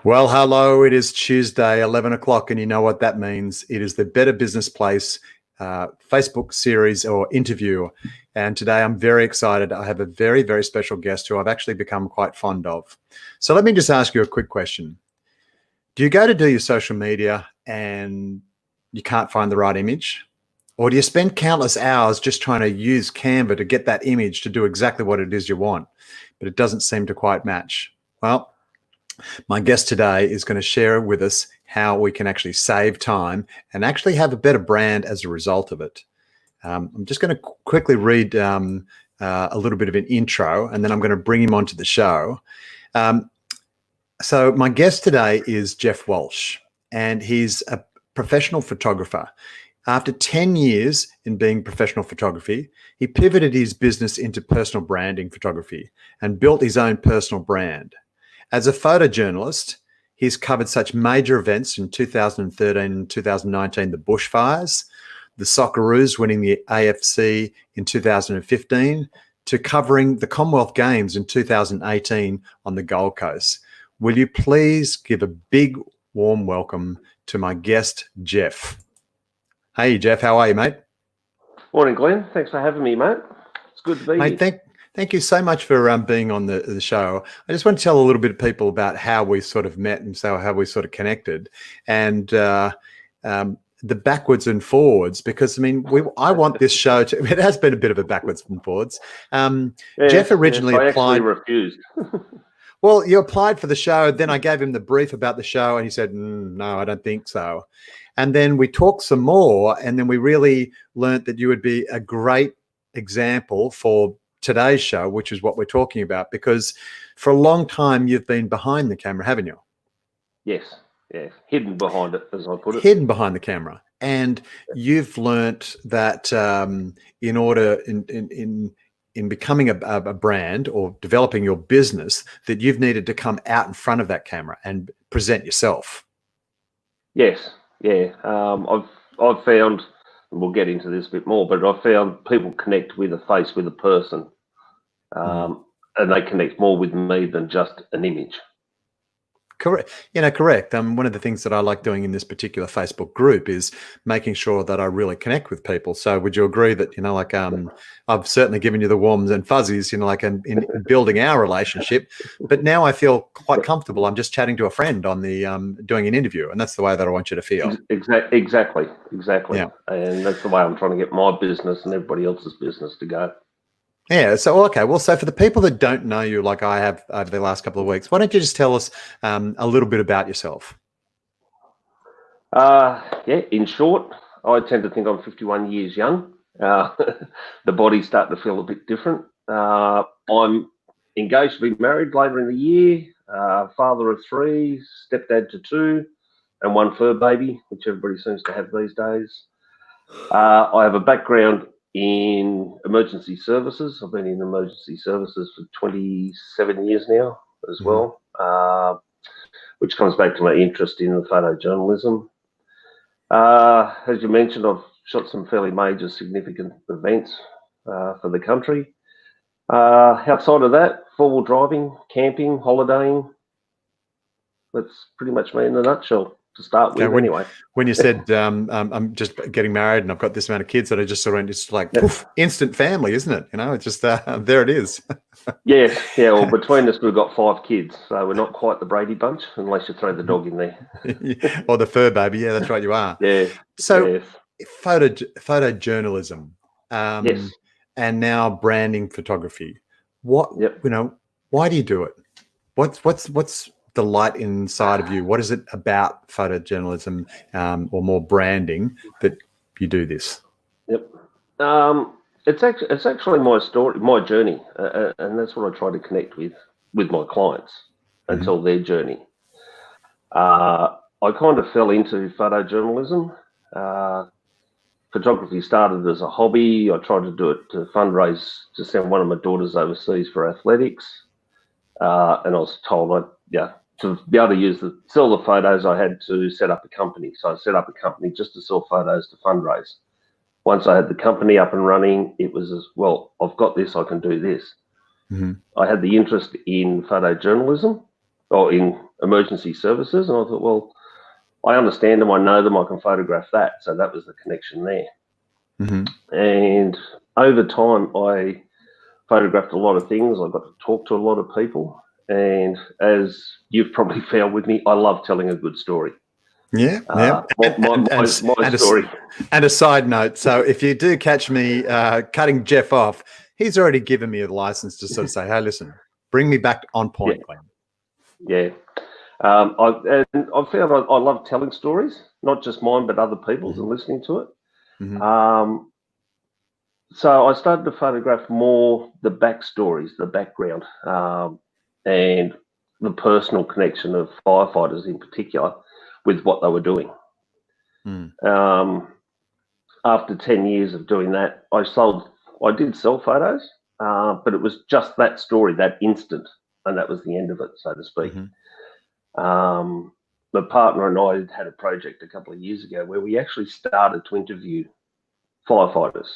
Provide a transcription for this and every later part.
Well, hello. It is Tuesday, 11 o'clock, and you know what that means. It is the Better Business Place Facebook series or interview. And today I'm very excited. I have a very, very special guest who I've actually become quite fond of. So let me just ask you a quick question. Do you go to do your social media and you can't find the right image? Or do you spend countless hours just trying to use Canva to get that image to do exactly what it is you want, but it doesn't seem to quite match? Well, my guest today is going to share with us how we can actually save time and actually have a better brand as a result of it. I'm just going to quickly read a little bit of an intro, and then I'm going to bring him onto the show. So my guest today is Jeff Walsh, and he's a professional photographer. After 10 years in being professional photography, he pivoted his business into personal branding photography and built his own personal brand. As a photojournalist, he's covered such major events in 2013 and 2019, the bushfires, the Socceroos winning the AFC in 2015, to covering the Commonwealth Games in 2018 on the Gold Coast. Will you please give a big, warm welcome to my guest, Jeff. Hey, Jeff, how are you, mate? Morning, Glenn. Thanks for having me, mate. It's good to be here. Thank you so much for being on the show. I just want to tell a little bit of people about how we sort of met and so how we sort of connected, and the backwards and forwards, because I mean, I want this show to. It has been a bit of a backwards and forwards. Jeff originally applied. I actually refused. Well, you applied for the show. Then I gave him the brief about the show, and he said, "No, I don't think so." And then we talked some more, and then we really learnt that you would be a great example for today's show, which is what we're talking about, because for a long time you've been behind the camera, haven't you? Yes, hidden behind it, as I put it. Hidden behind the camera, and you've learnt that in order in becoming a brand or developing your business, that you've needed to come out in front of that camera and present yourself. Yes, yeah. I've found. And we'll get into this a bit more, but I found people connect with a face, with a person, and they connect more with me than just an image. Correct. Correct. One of the things that I like doing in this particular Facebook group is making sure that I really connect with people. So would you agree that, I've certainly given you the warms and fuzzies, in building our relationship, but now I feel quite comfortable. I'm just chatting to a friend on the, doing an interview, and that's the way that I want you to feel. Exactly. Yeah. And that's the way I'm trying to get my business and everybody else's business to go. Yeah. So, okay. Well, so for the people that don't know you, like I have over the last couple of weeks, why don't you just tell us a little bit about yourself? In short, I tend to think I'm 51 years young. The body's starting to feel a bit different. I'm engaged to be married later in the year, father of 3, stepdad to 2, and 1 fur baby, which everybody seems to have these days. I have a background in emergency services. I've been in emergency services for 27 years now as well, which comes back to my interest in the photojournalism. As you mentioned, I've shot some fairly major significant events for the country. Outside of that, 4-wheel driving, camping, holidaying. That's pretty much me in a nutshell. To start with, anyway. When you said I'm just getting married and I've got this amount of kids, that I just sort of, it's like poof, instant family, isn't it? It's just there it is. Yeah. Well, between us, we've got 5 kids, so we're not quite the Brady Bunch, unless you throw the dog in there. Or the fur baby. Yeah, that's right, you are. Yeah. So, photojournalism, yes, and now branding photography. What why do you do it? What's the light inside of you? What is it about photojournalism or more branding that you do this? Yep. It's actually my story, my journey, and that's what I try to connect with my clients and tell their journey. I kind of fell into photojournalism. Photography started as a hobby. I tried to do it to fundraise to send one of my daughters overseas for athletics, and I was told to be able to sell the photos, I had to set up a company. So I set up a company just to sell photos to fundraise. Once I had the company up and running, it was well, I've got this, I can do this. I had the interest in photojournalism, or in emergency services. And I thought, well, I understand them, I know them, I can photograph that. So that was the connection there. Mm-hmm. And over time, I photographed a lot of things. I got to talk to a lot of people. And as you've probably found with me, I love telling a good story. Yeah, yeah. My story. And a side note, so if you do catch me cutting Jeff off, he's already given me a license to sort of say, hey, listen, bring me back on point, Glenn. Yeah. I found I love telling stories, not just mine, but other people's, Mm-hmm. and listening to it. Mm-hmm. So I started to photograph more the backstories, the background, and the personal connection of firefighters in particular with what they were doing. After 10 years of doing that, I did sell photos, but it was just that story, that instant, and that was the end of it, so to speak. Mm-hmm. The partner and I had a project a couple of years ago where we actually started to interview firefighters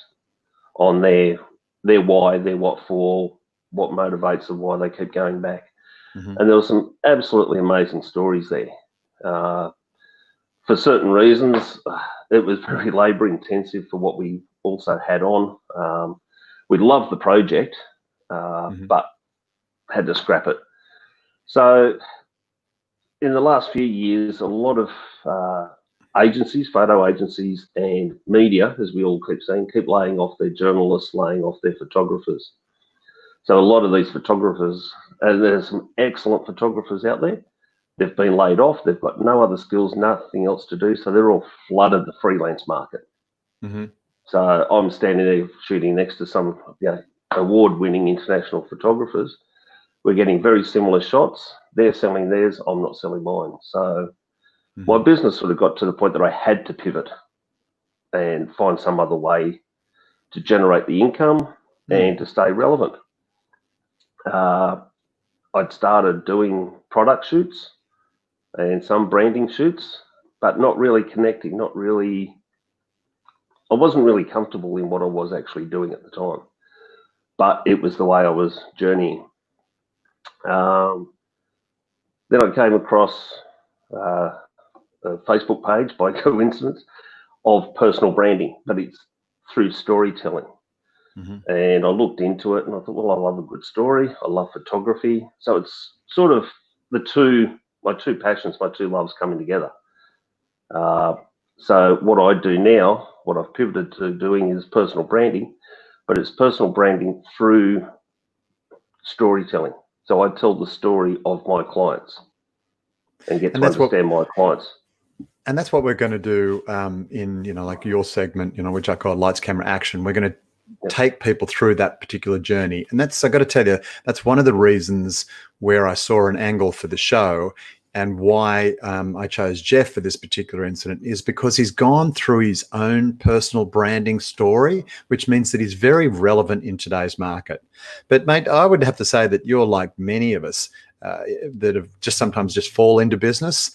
on their why, their what for, what motivates them, why they keep going back. Mm-hmm. And there were some absolutely amazing stories there. For certain reasons, it was very labour intensive for what we also had on. We loved the project, but had to scrap it. So in the last few years, a lot of agencies, photo agencies and media, as we all keep saying, keep laying off their journalists, laying off their photographers. So a lot of these photographers, and there's some excellent photographers out there, they've been laid off, they've got no other skills, nothing else to do, so they're all flooded the freelance market. Mm-hmm. So I'm standing there shooting next to some award-winning international photographers. We're getting very similar shots. They're selling theirs, I'm not selling mine. So my business sort of got to the point that I had to pivot and find some other way to generate the income and to stay relevant. I'd started doing product shoots and some branding shoots, but not really connecting, I wasn't really comfortable in what I was actually doing at the time, but it was the way I was journeying. Then I came across a Facebook page by coincidence of personal branding, but it's through storytelling. And I looked into it and I thought, well, I love a good story. I love photography. So it's sort of my two passions, my two loves coming together. So what I do now, what I've pivoted to doing is personal branding, but it's personal branding through storytelling. So I tell the story of my clients and get to understand my clients. And that's what we're going to do in, like your segment, which I call Lights, Camera, Action. We're going to take people through that particular journey. And I got to tell you, that's one of the reasons where I saw an angle for the show and why I chose Jeff for this particular incident is because he's gone through his own personal branding story, which means that he's very relevant in today's market. But mate, I would have to say that you're like many of us that have sometimes fall into business.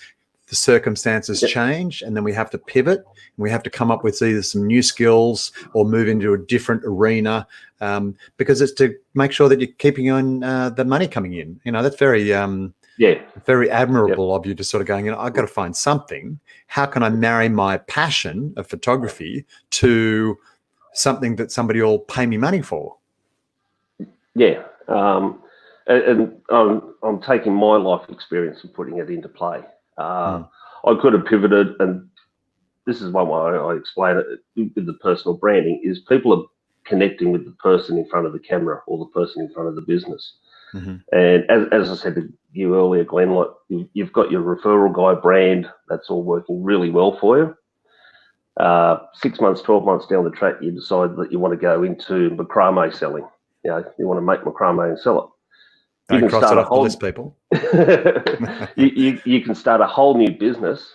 The circumstances change, and then we have to pivot, and we have to come up with either some new skills or move into a different arena, because it's to make sure that you're keeping on the money coming in. That's very very admirable of you to sort of going, I've got to find something. How can I marry my passion of photography to something that somebody will pay me money for? Yeah. And I'm taking my life experience and putting it into play. I could have pivoted, and this is one way I explain it with the personal branding, is people are connecting with the person in front of the camera or the person in front of the business. And as I said to you earlier, Glenn, like you've got your referral guy brand, that's all working really well for you. 6 months, 12 months down the track, you decide that you want to go into macrame selling. You want to make macrame and sell it. You can start off the list, people. you can start a whole new business,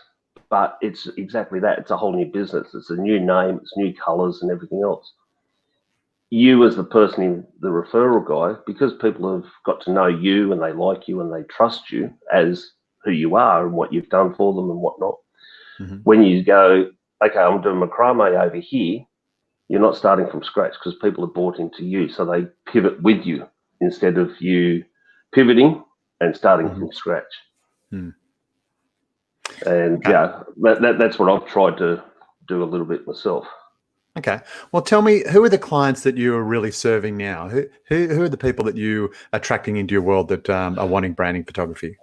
but it's exactly that. It's a whole new business. It's a new name, it's new colors and everything else. You as the person in the referral guy, because people have got to know you and they like you and they trust you as who you are and what you've done for them and whatnot. When you go, okay, I'm doing macrame over here, you're not starting from scratch because people have bought into you. So they pivot with you instead of you pivoting and starting from scratch. Hmm. And Okay. yeah, that's what I've tried to do a little bit myself. Okay. Well, tell me, who are the clients that you are really serving now? Who are the people that you are attracting into your world that are wanting branding photography?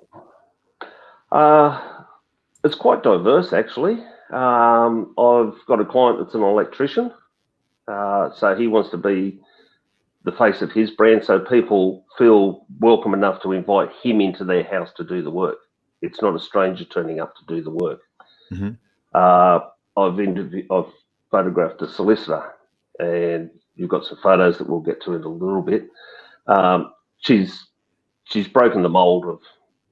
It's quite diverse, actually. I've got a client that's an electrician, so he wants to be the face of his brand, so people feel welcome enough to invite him into their house to do the work. It's not a stranger turning up to do the work. Mm-hmm. I've photographed a solicitor, and you've got some photos that we'll get to in a little bit. She's broken the mold of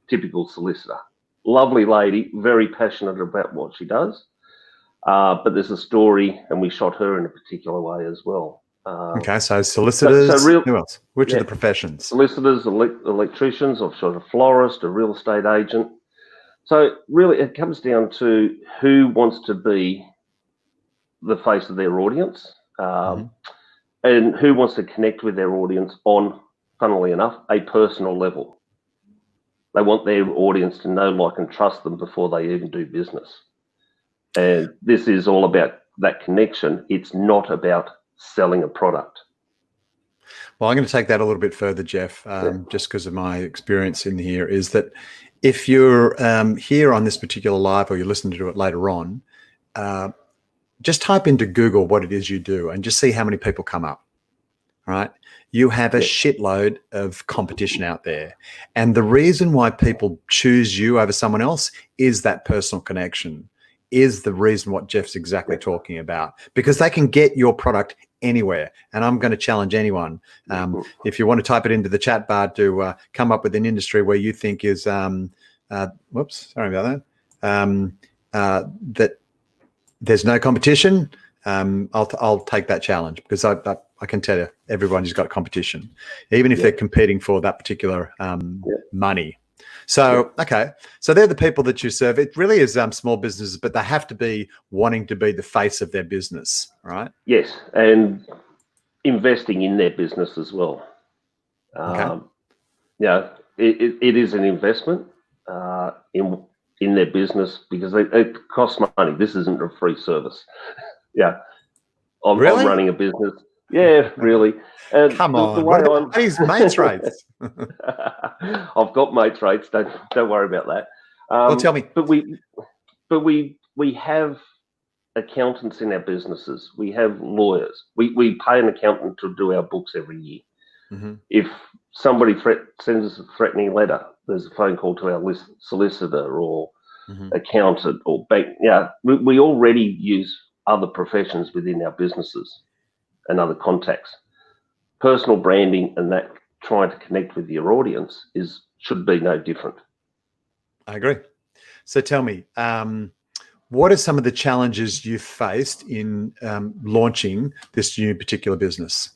typical solicitor. Lovely lady, very passionate about what she does. But there's a story, and we shot her in a particular way as well. Okay, so solicitors, who else? Which are the professions? Solicitors, electricians, I've shot a florist, a real estate agent. So really it comes down to who wants to be the face of their audience, and who wants to connect with their audience on, funnily enough, a personal level. They want their audience to know, like, and trust them before they even do business. And this is all about that connection. It's not about selling a product. Well, I'm going to take that a little bit further, Jeff, just because of my experience in here, is that if you're here on this particular live or you're listening to it later on, just type into Google what it is you do and just see how many people come up, right? You have a shitload of competition out there. And the reason why people choose you over someone else is that personal connection, is the reason what Jeff's exactly talking about, because they can get your product anywhere. And I'm going to challenge anyone, if you want to type it into the chat bar, to come up with an industry where you think is, whoops, sorry about that, that there's no competition. I'll take that challenge, because I can tell you everybody's got competition, even if they're competing for that particular money. So, okay. So they're the people that you serve. It really is small businesses, but they have to be wanting to be the face of their business, right? Yes, and investing in their business as well. Okay. Yeah, it is an investment in their business, because it costs money. This isn't a free service. Yeah. I'm running a business. Yeah, really. And come on, what about these mates rates? I've got mates rates. Don't worry about that. Well, tell me. But we have accountants in our businesses. We have lawyers. We pay an accountant to do our books every year. If somebody sends us a threatening letter, there's a phone call to our solicitor or accountant or bank. Yeah, we already use other professions within our businesses and other contacts. Personal branding and that, trying to connect with your audience, should be no different. I agree. So tell me, what are some of the challenges you've faced in launching this new particular business?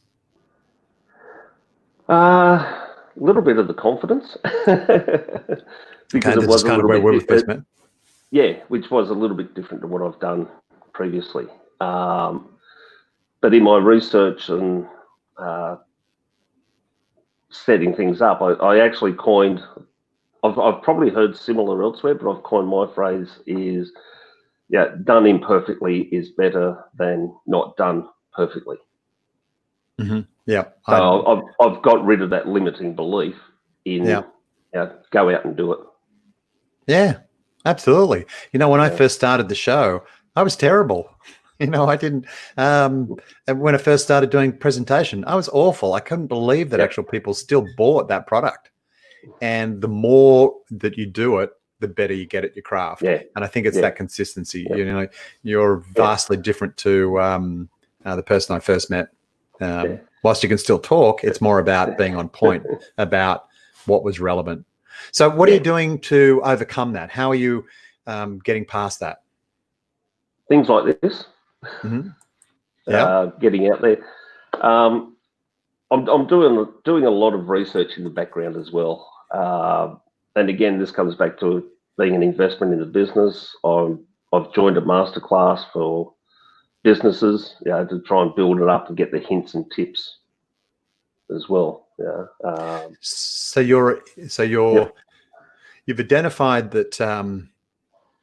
A little bit of the confidence. Because it was kind of where we first met. Yeah, which was a little bit different to what I've done previously. But in my research and setting things up, I actually coined, I've probably heard similar elsewhere, but I've coined my phrase is, done imperfectly is better than not done perfectly. Yeah. So I've got rid of that limiting belief in, go out and do it. Yeah, absolutely. You know, when I first started the show, I was terrible. You know, I didn't, when I first started doing presentation, I was awful. I couldn't believe that actual people still bought that product. And the more that you do it, the better you get at your craft. And I think it's that consistency. You know, you're vastly different to the person I first met. Whilst you can still talk, it's more about being on point about what was relevant. So what are you doing to overcome that? How are you getting past that? Things like this. Getting out there. I'm doing a lot of research in the background as well. And again, this comes back to being an investment in the business. I've joined a masterclass for businesses, to try and build it up and get the hints and tips as well. So you're you've identified that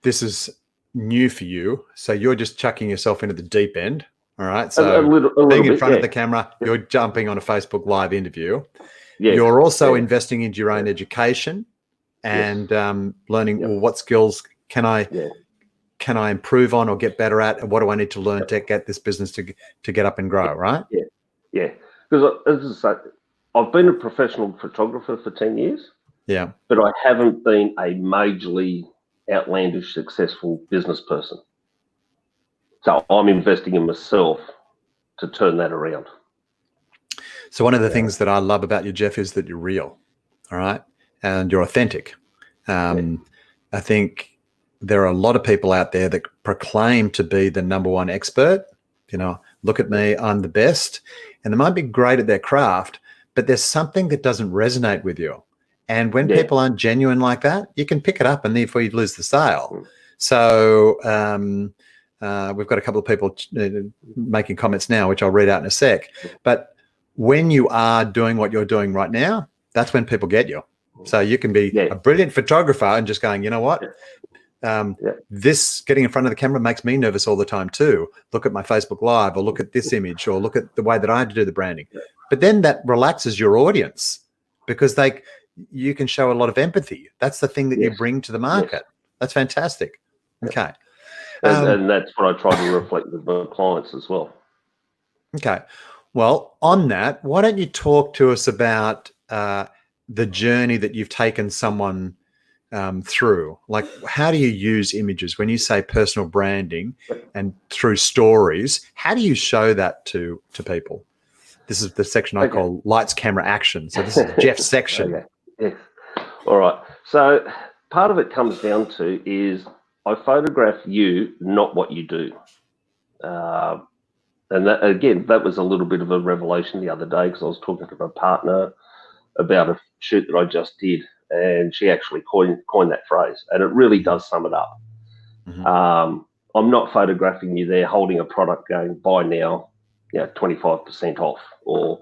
this is new for you, so you're just chucking yourself into the deep end. All right. So a little being in bit, front of yeah. the camera, you're jumping on a Facebook Live interview. Yes, You're also yeah. investing into your own education and learning, Yep. well, what skills can I Yeah. improve on or get better at, and what do I need to learn to get this business to get up and grow, right? Yeah, yeah. Because as I say, I've been a professional photographer for 10 years. Yeah. But I haven't been a majorly outlandish successful business person. So I'm investing in myself to turn that around. So one of the things that I love about you, Jeff, is that you're real, all right? And you're authentic. I think there are a lot of people out there that proclaim to be the #1 expert. You know, look at me, I'm the best. And they might be great at their craft, but there's something that doesn't resonate with you. And when people aren't genuine like that, you can pick it up and therefore you lose the sale. So we've got a couple of people making comments now, which I'll read out in a sec. But when you are doing what you're doing right now, that's when people get you. So you can be a brilliant photographer and just going, you know what? This getting in front of the camera makes me nervous all the time too. Look at my Facebook Live, or look at this image, or look at the way that I do the branding. But then that relaxes your audience because you can show a lot of empathy. That's the thing that you bring to the market. That's fantastic. Okay. And that's what I try to reflect with my clients as well. Okay. Well, on that, why don't you talk to us about the journey that you've taken someone through? Like, how do you use images when you say personal branding and through stories? How do you show that to people? This is the section I call lights, camera, action. So this is Jeff's section. Yes. All right. So part of it comes down to is I photograph you, not what you do. And that, again, that was a little bit of a revelation the other day because I was talking to my partner about a shoot that I just did, and she actually coined that phrase, and it really does sum it up. I'm not photographing you there holding a product going, buy now, 25% off, or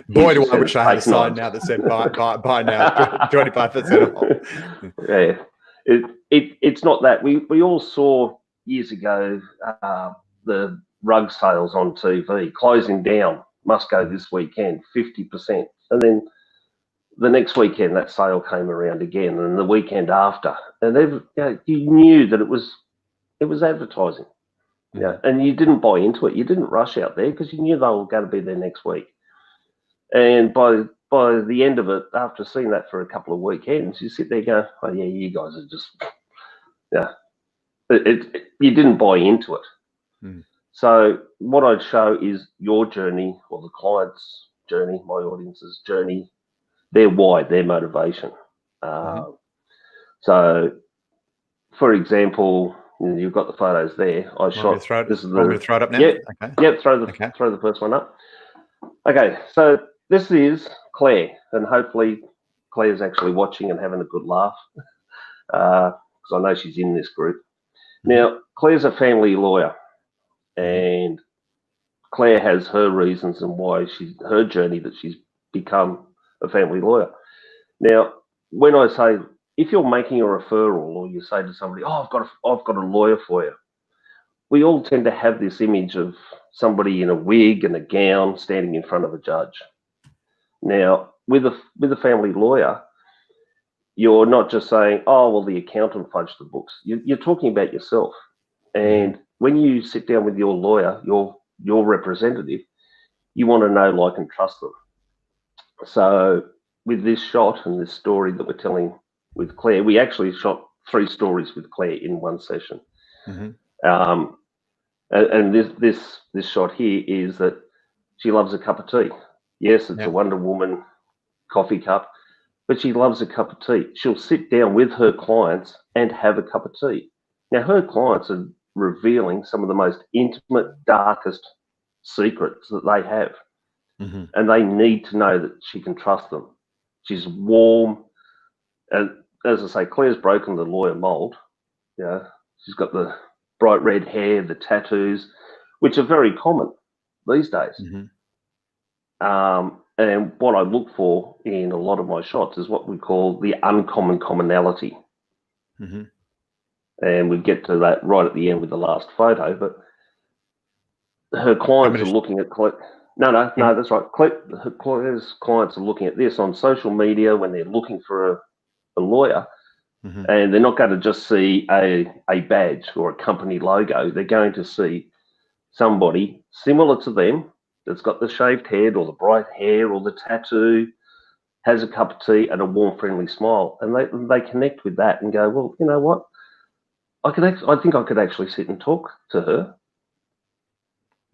boy, do I wish I had a sign now that said buy now, 25% off. It's not that. We all saw years ago the rug sales on TV closing down, must go this weekend, 50%, and then the next weekend that sale came around again, and the weekend after, and you knew that it was advertising, and you didn't buy into it. You didn't rush out there because you knew they were going to be there next week. And by the end of it, after seeing that for a couple of weekends, you sit there going, oh yeah, you guys are just, you didn't buy into it. So what I'd show is your journey, or the client's journey, my audience's journey, their why, their motivation. So, for example, you've got the photos there. I shot. This is the. Want me to throw it up now? Yep. Throw the first one up. Okay, so this is Claire, and hopefully Claire's actually watching and having a good laugh because I know she's in this group. Now, Claire's a family lawyer, and Claire has her reasons and why her journey that she's become a family lawyer. Now, when I say, if you're making a referral or you say to somebody, oh, I've got a lawyer for you, we all tend to have this image of somebody in a wig and a gown standing in front of a judge. Now, with a family lawyer, you're not just saying, oh, well, the accountant fudged the books. You're talking about yourself. And when you sit down with your lawyer, your representative, you want to know, like, and trust them. So with this shot and this story that we're telling with Claire, we actually shot 3 stories with Claire in one session. And this shot here is that she loves a cup of tea. Yes, it's a Wonder Woman coffee cup, but she loves a cup of tea. She'll sit down with her clients and have a cup of tea. Now, her clients are revealing some of the most intimate, darkest secrets that they have. And they need to know that she can trust them. She's warm. And as I say, Claire's broken the lawyer mold. She's got the bright red hair, the tattoos, which are very common these days. And what I look for in a lot of my shots is what we call the uncommon commonality. Mm-hmm. And we get to that right at the end with the last photo. But her clients are looking at No, that's right. Claire's clients are looking at this on social media when they're looking for a lawyer, mm-hmm. and they're not going to just see a badge or a company logo. They're going to see somebody similar to them that's got the shaved head or the bright hair or the tattoo, has a cup of tea and a warm, friendly smile, and they connect with that and go, well, you know what? I think I could actually sit and talk to her.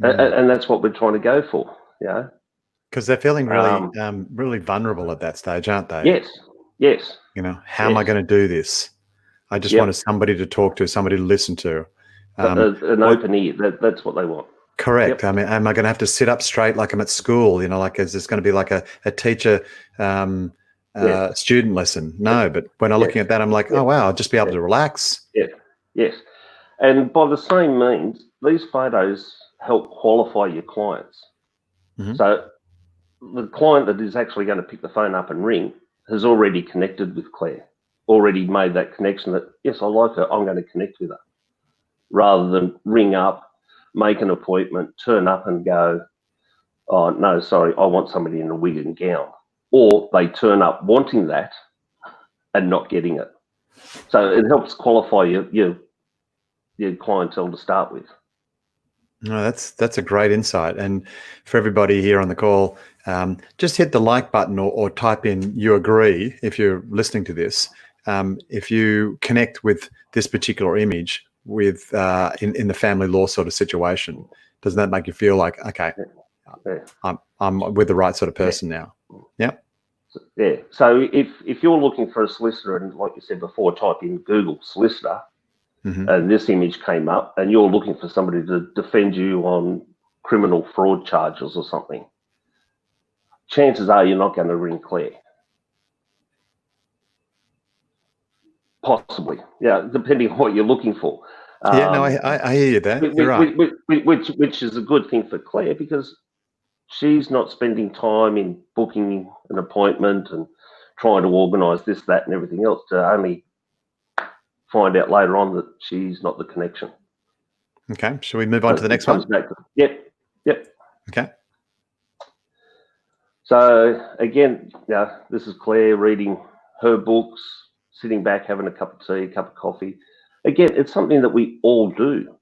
And that's what we're trying to go for, Because they're feeling really, really vulnerable at that stage, aren't they? Yes. How am I going to do this? I just wanted somebody to talk to, somebody to listen to. An open ear. That's what they want. Correct. Yep. I mean, am I going to have to sit up straight like I'm at school? Like, is this going to be like a teacher student lesson? No, but when I'm looking at that, I'm like, oh, wow, I'll just be able to relax. Yes. And by the same means, these photos help qualify your clients. Mm-hmm. So the client that is actually going to pick the phone up and ring has already connected with Claire, already made that connection that, yes, I like her, I'm going to connect with her, rather than ring up, make an appointment, turn up and go, oh, no, sorry, I want somebody in a wig and gown. Or they turn up wanting that and not getting it. So it helps qualify your clientele to start with. No, that's a great insight. And for everybody here on the call, just hit the like button or type in "you agree" if you're listening to this. If you connect with this particular image with in the family law sort of situation, doesn't that make you feel like, okay, I'm with the right sort of person now? Yeah. Yeah. So if you're looking for a solicitor, and like you said before, type in Google solicitor. Mm-hmm. And this image came up, and you're looking for somebody to defend you on criminal fraud charges or something, chances are you're not going to ring Claire. Possibly, depending on what you're looking for. I hear you there. You're right. Which is a good thing for Claire, because she's not spending time in booking an appointment and trying to organise this, that, and everything else to only find out later on that she's not the connection. Okay, shall we move on to the next one? Yep. Okay. So again, this is Claire reading her books, sitting back, having a cup of tea, a cup of coffee. Again, it's something that we all do.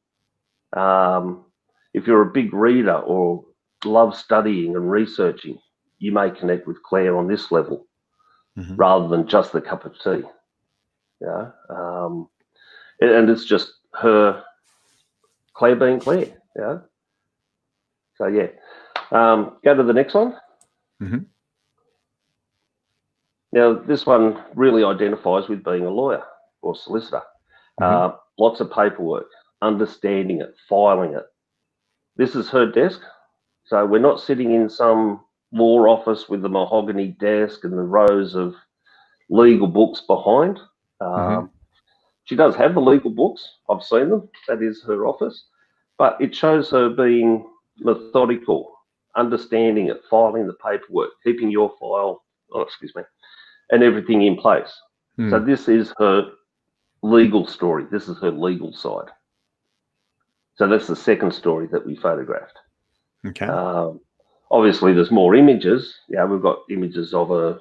If you're a big reader or love studying and researching, you may connect with Claire on this level, mm-hmm. rather than just the cup of tea. And it's just her, Claire being Claire. So go to the next one. Mm-hmm. Now, this one really identifies with being a lawyer or solicitor. Mm-hmm. Lots of paperwork, understanding it, filing it. This is her desk. So we're not sitting in some law office with the mahogany desk and the rows of legal books behind. Mm-hmm. She does have the legal books. I've seen them. That is her office. But it shows her being methodical, understanding it, filing the paperwork, keeping your file, and everything in place. Mm. So this is her legal story. This is her legal side. So that's the second story that we photographed. Okay. Obviously, there's more images. We've got images of her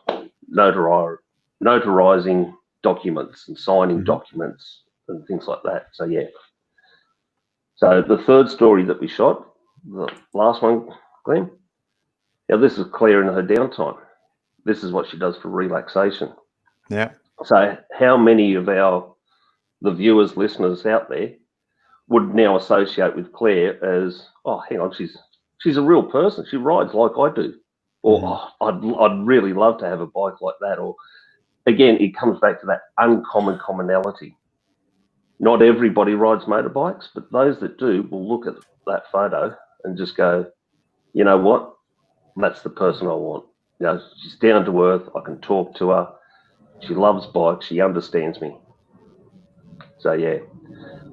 notarizing documents and signing mm-hmm. documents and things like that. So, So the third story that we shot, the last one, Glenn, this is Claire in her downtime. This is what she does for relaxation. Yeah. So how many of the viewers, listeners out there would now associate with Claire as, oh, hang on, she's a real person. She rides like I do. Or mm-hmm. I'd really love to have a bike like that. Or again, it comes back to that uncommon commonality. Not everybody rides motorbikes, but those that do will look at that photo and just go, you know what? That's the person I want. She's down to earth. I can talk to her. She loves bikes. She understands me. So,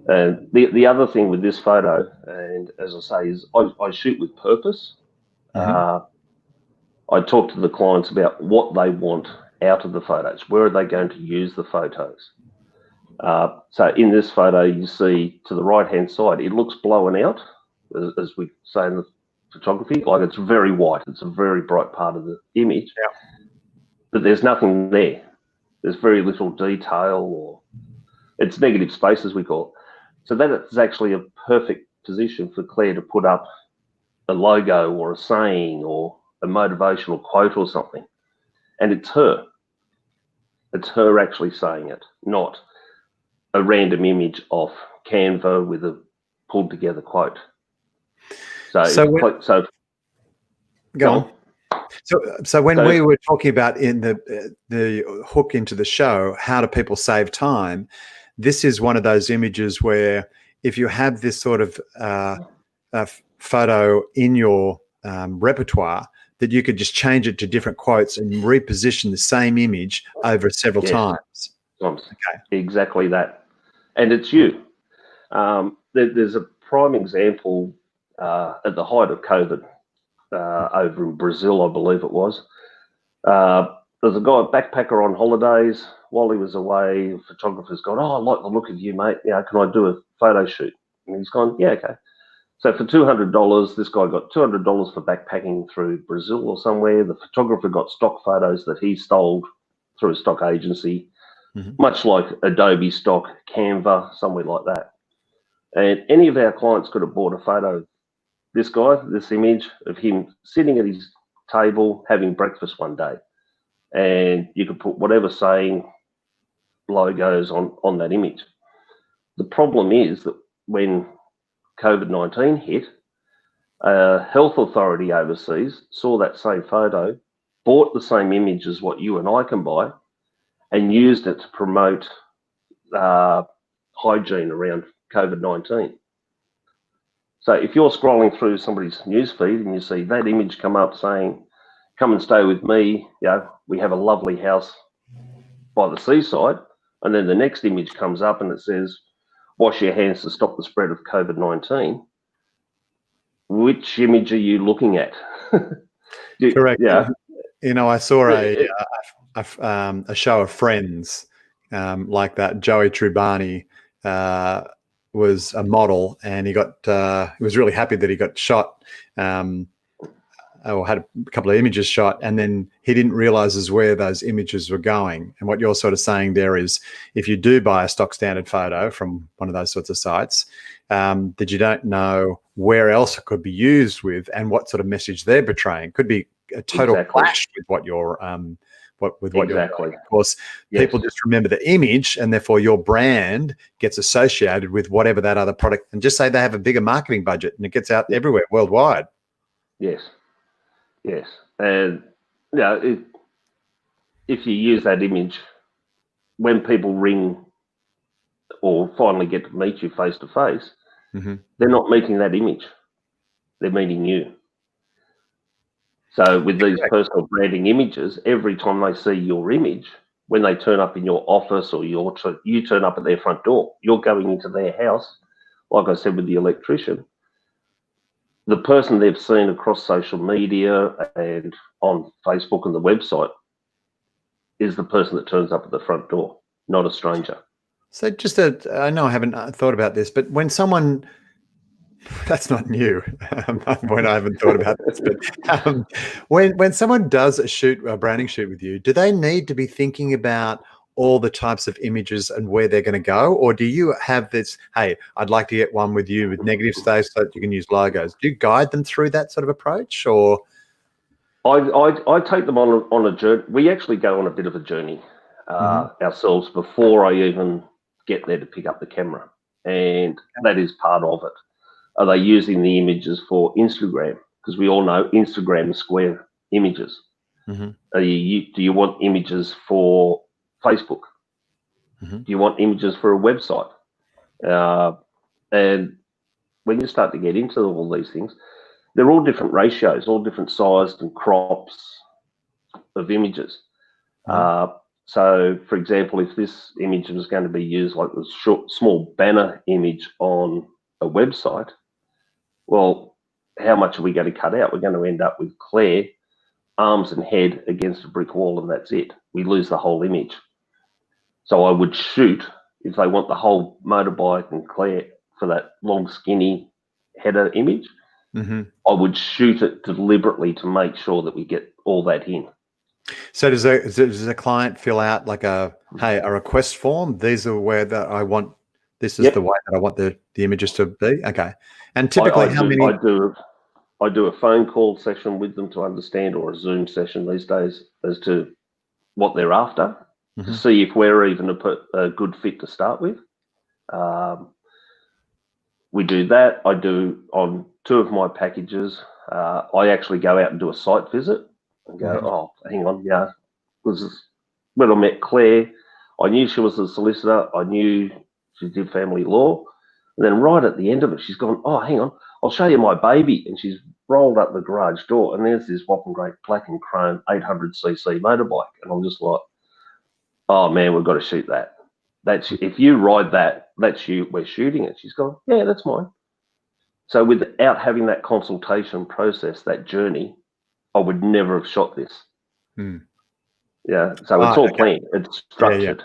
And the other thing with this photo, and as I say, is I shoot with purpose. Mm-hmm. I talk to the clients about what they want out of the photos. Where are they going to use the photos? So in this photo, you see to the right-hand side, it looks blown out, as we say in the photography, like it's very white. It's a very bright part of the image, but there's nothing there. There's very little detail, or it's negative space, as we call it. So that is actually a perfect position for Claire to put up a logo or a saying or a motivational quote or something. And it's her. It's her actually saying it, not a random image off Canva with a pulled together quote. Go on. So when we were talking about in the hook into the show, how do people save time? This is one of those images where if you have this sort of photo in your repertoire, that you could just change it to different quotes and reposition the same image over several times. Okay. Exactly that. And it's you. There's a prime example at the height of COVID over in Brazil, I believe it was. There's a guy, a backpacker on holidays. While he was away, the photographer's gone, "Oh, I like the look of you, mate. Can I do a photo shoot?" And he's gone, "Yeah, okay." So for $200, this guy got $200 for backpacking through Brazil or somewhere. The photographer got stock photos that he stole through a stock agency, much like Adobe stock, Canva, somewhere like that. And any of our clients could have bought a photo of this guy, this image of him sitting at his table having breakfast one day. And you could put whatever saying, logos on that image. The problem is that when COVID-19 hit, a health authority overseas saw that same photo, bought the same image as what you and I can buy, and used it to promote hygiene around COVID-19. So if you're scrolling through somebody's newsfeed and you see that image come up saying, "Come and stay with me, we have a lovely house by the seaside," and then the next image comes up and it says, "Wash your hands to stop the spread of COVID-19. Which image are you looking at? Correct. Yeah. I saw a show of Friends like that. Joey Tribani was a model, and he was really happy that he got shot, or had a couple of images shot, and then he didn't realize where those images were going. And what you're sort of saying there is, if you do buy a stock standard photo from one of those sorts of sites, that you don't know where else it could be used with and what sort of message they're portraying. Could be a total clash with what you're you're doing. Of course, people just remember the image, and therefore your brand gets associated with whatever that other product, and just say they have a bigger marketing budget and it gets out everywhere worldwide. Yes. And if you use that image, when people ring or finally get to meet you face to face, they're not meeting that image. They're meeting you. So with these personal branding images, every time they see your image, when they turn up in your office or you turn up at their front door, you're going into their house, like I said with the electrician, the person they've seen across social media and on Facebook and the website is the person that turns up at the front door, not a stranger. So I know I haven't thought about this, but when someone, that's not new, when I haven't thought about this, but when someone does a branding shoot with you, do they need to be thinking about all the types of images and where they're going to go? Or do you have this, hey, I'd like to get one with you with negative space so that you can use logos? Do you guide them through that sort of approach? Or I take them on a journey. We actually go on a bit of a journey ourselves before I even get there to pick up the camera. And that is part of it. Are they using the images for Instagram? Because we all know Instagram is square images. Do you want images for Facebook? Do you want images for a website? And when you start to get into all these things, they're all different ratios, all different sized and crops of images. So, for example, if this image was going to be used like the small banner image on a website, well, how much are we going to cut out? We're going to end up with Claire arms and head against a brick wall, and that's it. We lose the whole image. So I would shoot, if they want the whole motorbike and Claire for that long, skinny header image, I would shoot it deliberately to make sure that we get all that in. So does a client fill out like a request form? These are where that I want. This is the way that I want the images to be. Okay. And typically, I do a phone call session with them to understand, or a Zoom session these days, as to what they're after, to see if we're even a good fit to start with. We do that. I do on 2 of my packages. I actually go out and do a site visit and go, oh, hang on, yeah. Because when I met Claire, I knew she was a solicitor. I knew she did family law. And then right at the end of it, she's gone, oh, hang on, I'll show you my baby. And she's rolled up the garage door, and there's this whopping great black and chrome 800cc motorbike. And I'm just like, oh, man, we've got to shoot that. If you ride that, that's you. We're shooting it. She's gone, yeah, that's mine. So without having that consultation process, that journey, I would never have shot this. Yeah. So it's all planned. It's structured.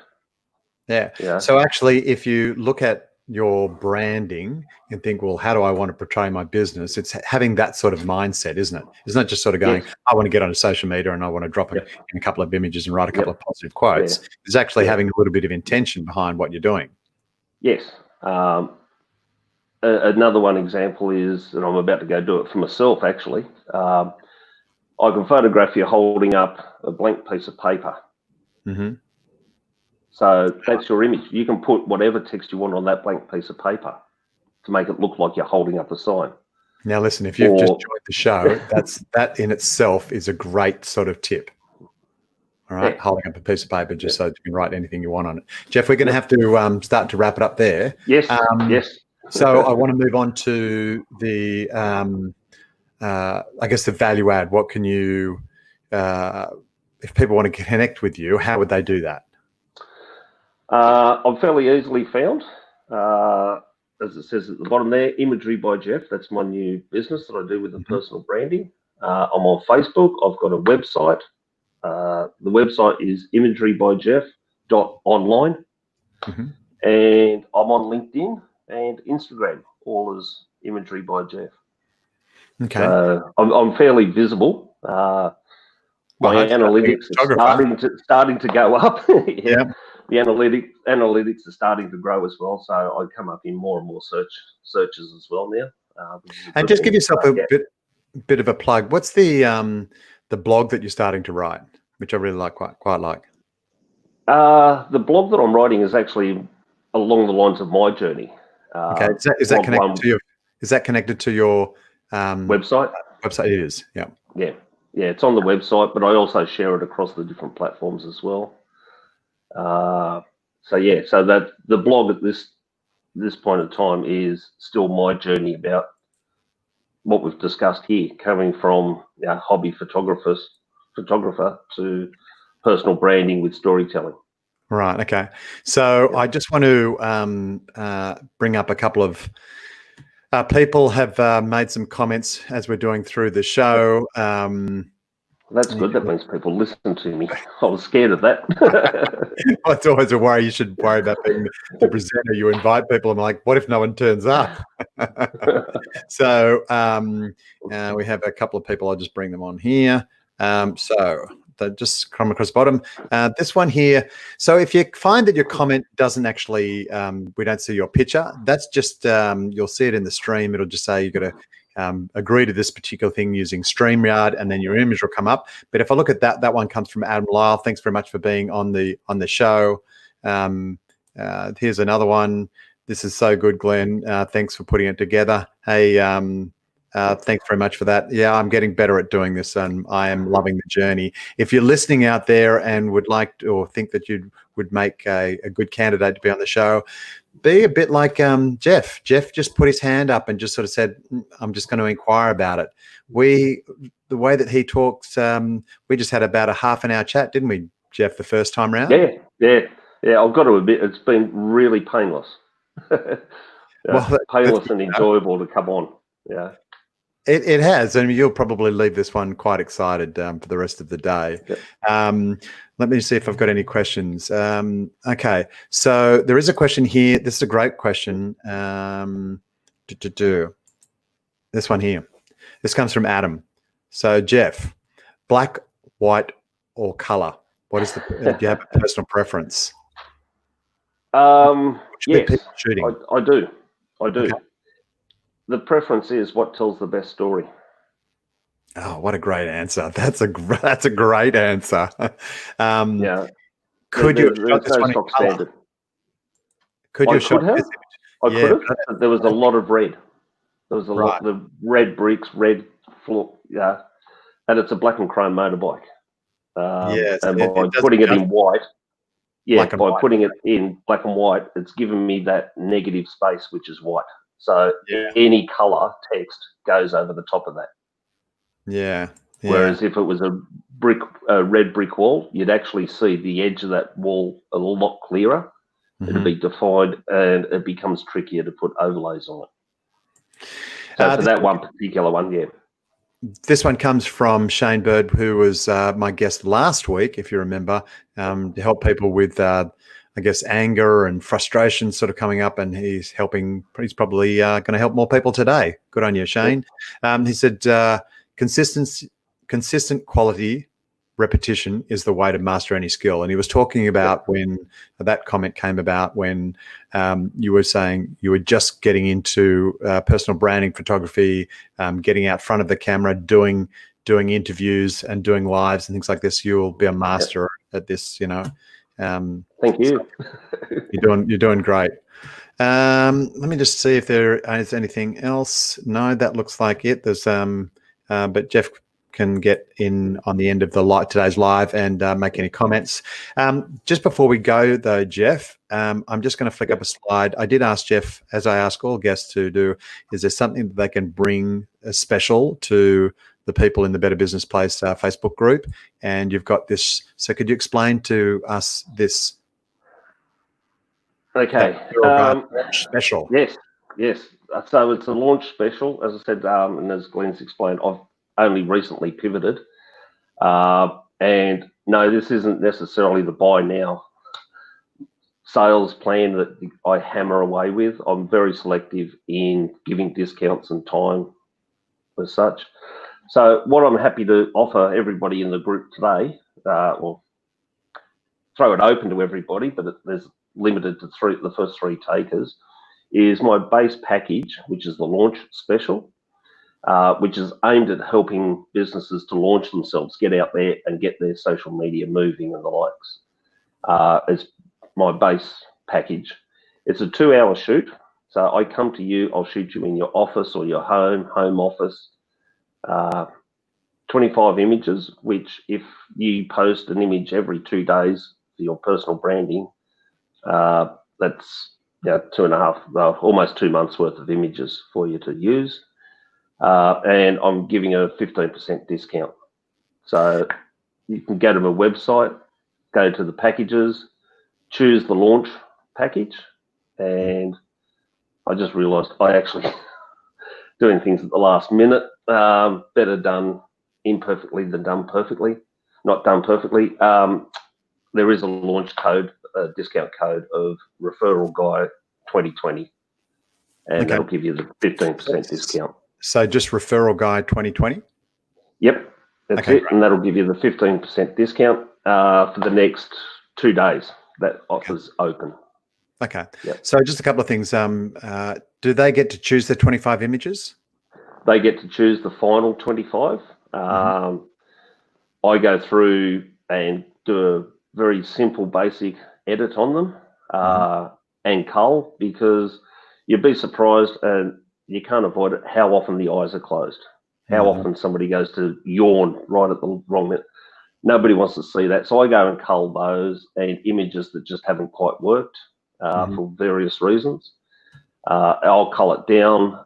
Yeah. So actually, if you look at your branding and think, well, how do I want to portray my business? It's having that sort of mindset, isn't it? It's not just sort of going, I want to get on social media and I want to drop in a couple of images and write a couple of positive quotes. It's actually having a little bit of intention behind what you're doing. Yes. Another one example is, and I'm about to go do it for myself, actually. I can photograph you holding up a blank piece of paper. So that's your image. You can put whatever text you want on that blank piece of paper to make it look like you're holding up a sign. Now, listen, if you've just joined the show, that in itself is a great sort of tip. All right, holding up a piece of paper just so you can write anything you want on it. Jeff, we're going to have to start to wrap it up there. Yes, yes. So I want to move on to the, I guess, the value add. What can you, if people want to connect with you, how would they do that? I'm fairly easily found. As it says at the bottom there, Imagery by Jeff. That's my new business that I do with the personal branding. I'm on Facebook. I've got a website. The website is imagerybyjeff.online. And I'm on LinkedIn and Instagram, all as Imagery by Jeff. Okay. I'm fairly visible. My analytics are starting to go up. The analytics are starting to grow as well, so I come up in more and more searches as well now. And just give yourself a bit of a plug. What's the blog that you're starting to write, which I really like, quite like? The blog that I'm writing is actually along the lines of my journey. Okay, is that connected to your? Is that connected to your website? Website, it is. Yeah. It's on the website, but I also share it across the different platforms as well. So that the blog at this point in time is still my journey about what we've discussed here, coming from hobby photographer to personal branding with storytelling. Right. Okay. So I just want to bring up a couple of people have made some comments as we're doing through the show. That's good. That means people listen to me. I was scared of that. Well, it's always a worry. You should worry about being the presenter. You invite people. I'm like, what if no one turns up? So we have a couple of people. I'll just bring them on here. So they just come across the bottom. This one here. So if you find that your comment doesn't actually, we don't see your picture, that's just, you'll see it in the stream. It'll just say you've got to agree to this particular thing using StreamYard, and then your image will come up. But if I look at that one comes from Adam Lyle. Thanks very much for being on the show. Here's another one. This is so good, Glenn. Thanks for putting it together. Hey, thanks very much for that. Yeah, I'm getting better at doing this, and I am loving the journey. If you're listening out there and would like to, or think that you would make a good candidate to be on the show, be a bit like Jeff. Jeff just put his hand up and just sort of said, I'm just going to inquire about it. The way that he talks, we just had about a half an hour chat, didn't we, Jeff, the first time round? Yeah. I've got to admit, it's been really painless. Painless and enjoyable to come on. Yeah. It has, and you'll probably leave this one quite excited for the rest of the day. Yep. Let me see if I've got any questions. Okay, so there is a question here. This is a great question. This one here. This comes from Adam. So Jeff, black, white, or color? What is the? Do you have a personal preference? Yes, shooting. I do. Okay. The preference is what tells the best story. Oh, what a great answer! That's a great answer. Yeah. Could you have shot There's this no one in stock colour? standard. Could you I have shot could have. this? I Yeah, could have. But there was a lot of red. There was a Right. lot. The red bricks, red floor. Yeah, and it's a black and chrome motorbike. Yes, and it by does putting it just in white, black and white. putting it in black and white, it's given me that negative space, which is white. So Yeah. any color text goes over the top of that. Yeah. Whereas if it was a red brick wall, you'd actually see the edge of that wall a lot clearer. Mhm. It'd be defined, and it becomes trickier to put overlays on it. So for that one particular one, yeah. This one comes from Shane Bird, who was my guest last week, if you remember, to help people with, I guess, anger and frustration sort of coming up, and he's helping. He's probably going to help more people today. Good on you, Shane. He said, consistent quality repetition is the way to master any skill. And he was talking about when that comment came about, when you were saying you were just getting into personal branding photography, getting out front of the camera, doing interviews and doing lives and things like this. You'll be a master at this, Thank you. You're doing great. Let me just see if there is anything else. No, that looks like it. There's but Jeff can get in on the end of today's live and make any comments. Just before we go though, Jeff, I'm just going to flick up a slide. I did ask Jeff, as I ask all guests to do, is there something that they can bring special to the people in the Better Business Place Facebook group? And you've got this. So could you explain to us this? Okay. Special. Yes. So it's a launch special, as I said, and as Glenn's explained, I've only recently pivoted. And no, this isn't necessarily the buy now sales plan that I hammer away with. I'm very selective in giving discounts and time as such. So what I'm happy to offer everybody in the group today, or throw it open to everybody, but there's limited to the first three takers, is my base package, which is the launch special, which is aimed at helping businesses to launch themselves, get out there and get their social media moving and the likes. It's my base package. It's a 2-hour shoot. So I come to you, I'll shoot you in your office or your home office. 25 images, which if you post an image every 2 days for your personal branding, that's 2.5, almost 2 months worth of images for you to use. And I'm giving a 15% discount. So you can go to my website, go to the packages, choose the launch package, and I just realized I actually doing things at the last minute. Better done imperfectly than done perfectly. Not done perfectly. There is a launch code, a discount code of Referral Guy 2020, and that'll give you the 15% discount. So just Referral Guy 2020? Yep, that's it. Great. And that'll give you the 15% discount for the next 2 days. That offer's open. Okay. Yep. So just a couple of things. Do they get to choose their 25 images? They get to choose the final 25. I go through and do a very simple, basic edit on them and cull, because you'd be surprised, and you can't avoid it, how often the eyes are closed. How often somebody goes to yawn right at the wrong minute. Nobody wants to see that. So I go and cull those and images that just haven't quite worked for various reasons. I'll cull it down.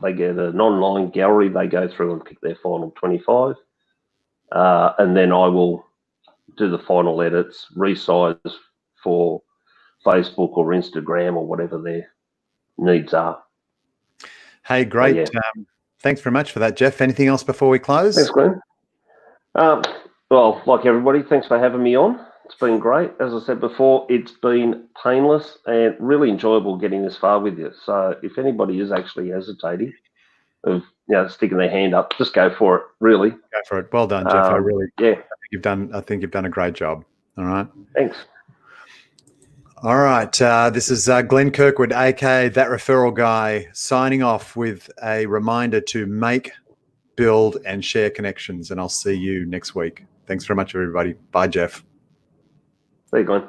They get an online gallery. They go through and pick their final 25. And then I will do the final edits, resize for Facebook or Instagram or whatever their needs are. Hey, great. Thanks very much for that, Jeff. Anything else before we close? Thanks, Glenn. Well, like everybody, thanks for having me on. It's been great. As I said before, it's been painless and really enjoyable getting this far with you. So if anybody is actually hesitating of sticking their hand up, just go for it. Really, go for it. Well done, Jeff. I think you've done a great job. All right. Thanks. All right. This is Glenn Kirkwood, aka That Referral Guy, signing off with a reminder to make, build, and share connections. And I'll see you next week. Thanks very much, everybody. Bye, Jeff. See you, Glenn.